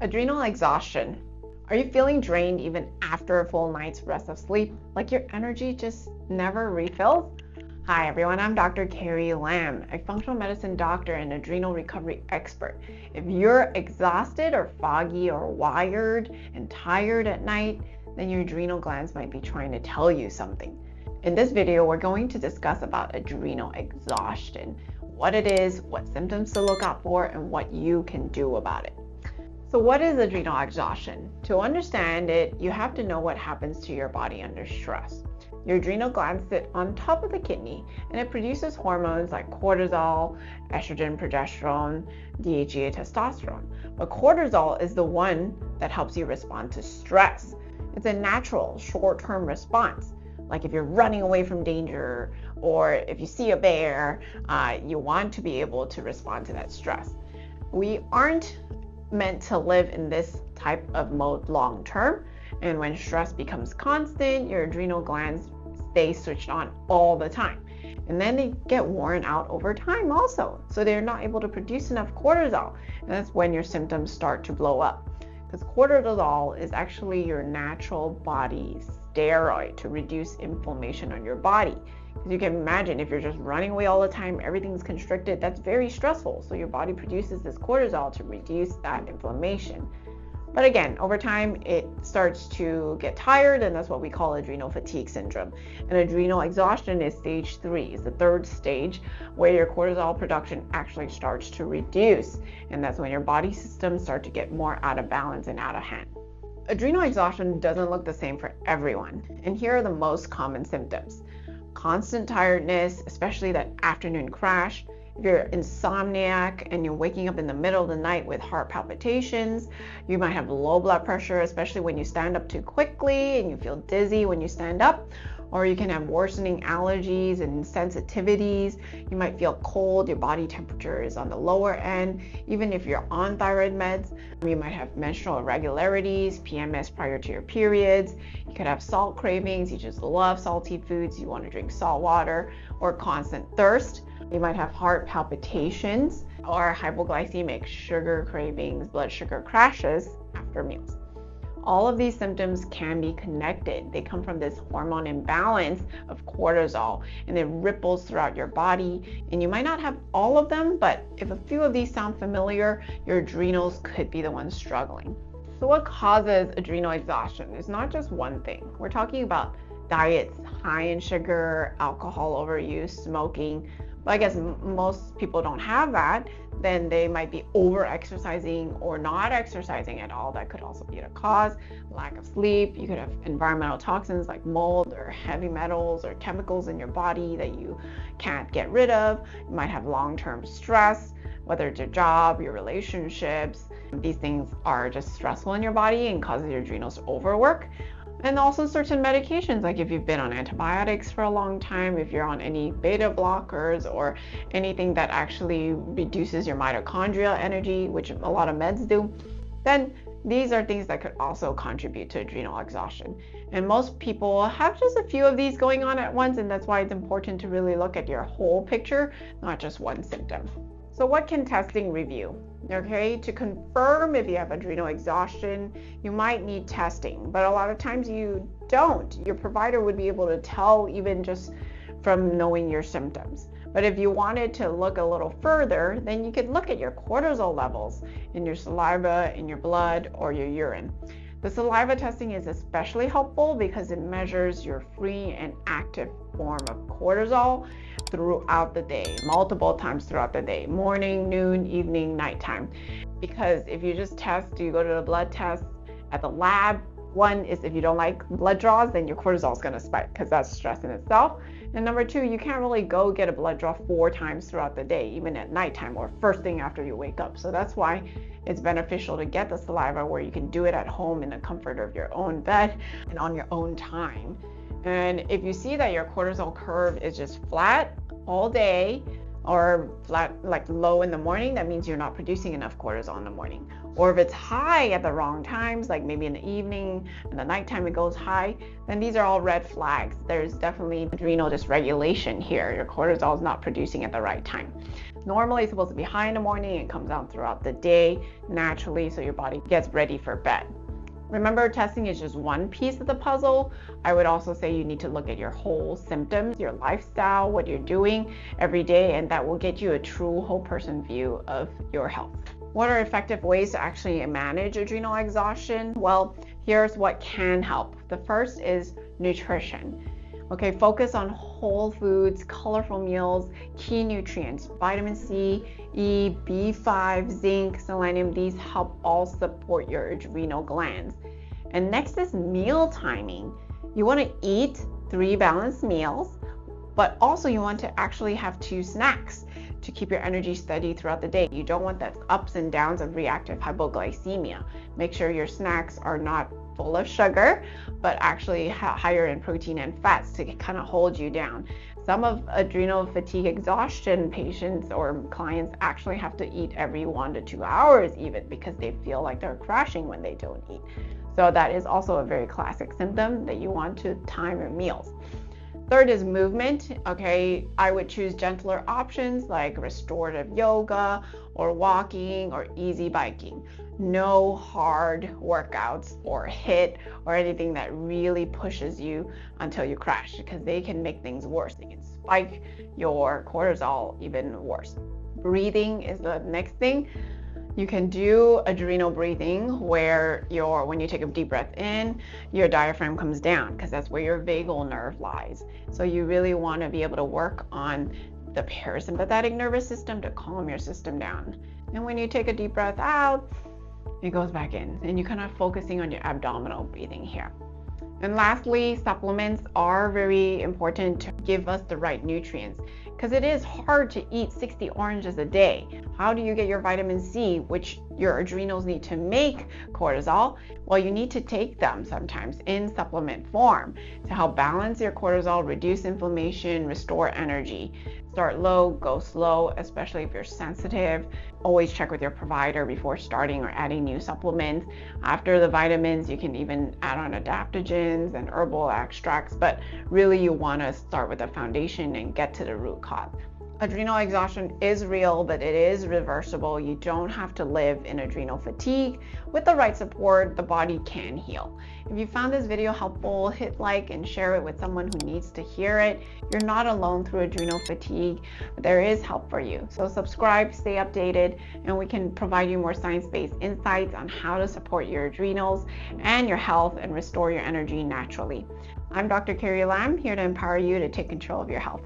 Adrenal exhaustion. Are you feeling drained even after a full night's rest of sleep? Like your energy just never refills? Hi everyone, I'm Dr. Carrie Lamb, a functional medicine doctor and adrenal recovery expert. If you're exhausted or foggy or wired and tired at night, then your adrenal glands might be trying to tell you something. In this video, we're going to discuss about adrenal exhaustion, what it is, what symptoms to look out for, and what you can do about it. So what is adrenal exhaustion? To understand it, you have to know what happens to your body under stress. Your adrenal glands sit on top of the kidney and it produces hormones like cortisol, estrogen, progesterone, DHEA, testosterone. But cortisol is the one that helps you respond to stress. It's a natural short-term response. Like if you're running away from danger or if you see a bear, you want to be able to respond to that stress. We aren't meant to live in this type of mode long term, and when stress becomes constant, your adrenal glands stay switched on all the time, and then they get worn out over time also, so they're not able to produce enough cortisol, and that's when your symptoms start to blow up, because cortisol is actually your natural body steroid to reduce inflammation on your body. Because you can imagine if you're just running away all the time, everything's constricted, that's very stressful. So your body produces this cortisol to reduce that inflammation. But again, over time, it starts to get tired, and that's what we call adrenal fatigue syndrome. And adrenal exhaustion is stage 3, is the third stage, where your cortisol production actually starts to reduce. And that's when your body systems start to get more out of balance and out of hand. Adrenal exhaustion doesn't look the same for everyone. And here are the most common symptoms. Constant tiredness, especially that afternoon crash. If you're insomniac and you're waking up in the middle of the night with heart palpitations, you might have low blood pressure, especially when you stand up too quickly and you feel dizzy when you stand up. Or you can have worsening allergies and sensitivities. You might feel cold, your body temperature is on the lower end. Even if you're on thyroid meds, you might have menstrual irregularities, PMS prior to your periods. You could have salt cravings, you just love salty foods, you want to drink salt water, or constant thirst. You might have heart palpitations or hypoglycemic sugar cravings, blood sugar crashes after meals. All of these symptoms can be connected. They come from this hormone imbalance of cortisol, and it ripples throughout your body. And you might not have all of them, but if a few of these sound familiar, your adrenals could be the ones struggling. So what causes adrenal exhaustion? It's not just one thing. We're talking about diets high in sugar, alcohol overuse, smoking. But I guess most people don't have that. Then they might be over exercising or not exercising at all. That could also be the cause. Lack of sleep. You could have environmental toxins like mold or heavy metals or chemicals in your body that you can't get rid of. You might have long-term stress, whether it's your job, your relationships. These things are just stressful in your body and causes your adrenals to overwork. And also certain medications, like if you've been on antibiotics for a long time, if you're on any beta blockers or anything that actually reduces your mitochondrial energy, which a lot of meds do, then these are things that could also contribute to adrenal exhaustion. And most people have just a few of these going on at once, and that's why it's important to really look at your whole picture, not just one symptom. So what can testing review? Okay, to confirm if you have adrenal exhaustion, you might need testing, but a lot of times you don't. Your provider would be able to tell even just from knowing your symptoms. But if you wanted to look a little further, then you could look at your cortisol levels in your saliva, in your blood, or your urine. The saliva testing is especially helpful because it measures your free and active form of cortisol throughout the day, multiple times throughout the day, morning, noon, evening, nighttime. Because if you just test, you go to the blood test at the lab, one is if you don't like blood draws, then your cortisol is going to spike because that's stress in itself. And number 2, you can't really go get a blood draw 4 times throughout the day, even at nighttime or first thing after you wake up. So that's why it's beneficial to get the saliva where you can do it at home in the comfort of your own bed and on your own time. And if you see that your cortisol curve is just flat all day or flat, like low in the morning, that means you're not producing enough cortisol in the morning. Or if it's high at the wrong times, like maybe in the evening and the nighttime it goes high, then these are all red flags. There's definitely adrenal dysregulation here. Your cortisol is not producing at the right time. normally supposed to be high in the morning and comes down throughout the day naturally, so your body gets ready for bed. Remember, testing is just one piece of the puzzle. I would also say you need to look at your whole symptoms, your lifestyle, what you're doing every day, and that will get you a true whole person view of your health. What are effective ways to actually manage adrenal exhaustion? Well, here's what can help. The first is nutrition. Okay, focus on whole foods, colorful meals, key nutrients, vitamin C, E, B5, zinc, selenium. These help all support your adrenal glands. And next is meal timing. You want to eat 3 balanced meals, but also you want to actually have 2 snacks to keep your energy steady throughout the day. You don't want the ups and downs of reactive hypoglycemia. Make sure your snacks are not full of sugar, but actually higher in protein and fats to kind of hold you down. Some of adrenal fatigue exhaustion patients or clients actually have to eat every 1 to 2 hours even, because they feel like they're crashing when they don't eat. So that is also a very classic symptom that you want to time your meals. Third is movement. Okay, I would choose gentler options like restorative yoga or walking or easy biking. No hard workouts or HIIT or anything that really pushes you until you crash, because they can make things worse. They can spike your cortisol even worse. Breathing is the next thing. You can do adrenal breathing where when you take a deep breath in, your diaphragm comes down, because that's where your vagal nerve lies. So you really want to be able to work on the parasympathetic nervous system to calm your system down. And when you take a deep breath out, it goes back in, and you're kind of focusing on your abdominal breathing here. And lastly, supplements are very important to give us the right nutrients, because it is hard to eat 60 oranges a day. How do you get your vitamin C, which your adrenals need to make cortisol? Well, you need to take them sometimes in supplement form to help balance your cortisol, reduce inflammation, restore energy. Start low, go slow, especially if you're sensitive. Always check with your provider before starting or adding new supplements. After the vitamins, you can even add on adaptogens and herbal extracts, but really you want to start with the foundation and get to the root cause. Adrenal exhaustion is real, but it is reversible. You don't have to live in adrenal fatigue. With the right support, the body can heal. If you found this video helpful, hit like and share it with someone who needs to hear it. You're not alone through adrenal fatigue. There is help for you. So subscribe, stay updated, and we can provide you more science-based insights on how to support your adrenals and your health and restore your energy naturally. I'm Dr. Carrie Lamb, here to empower you to take control of your health.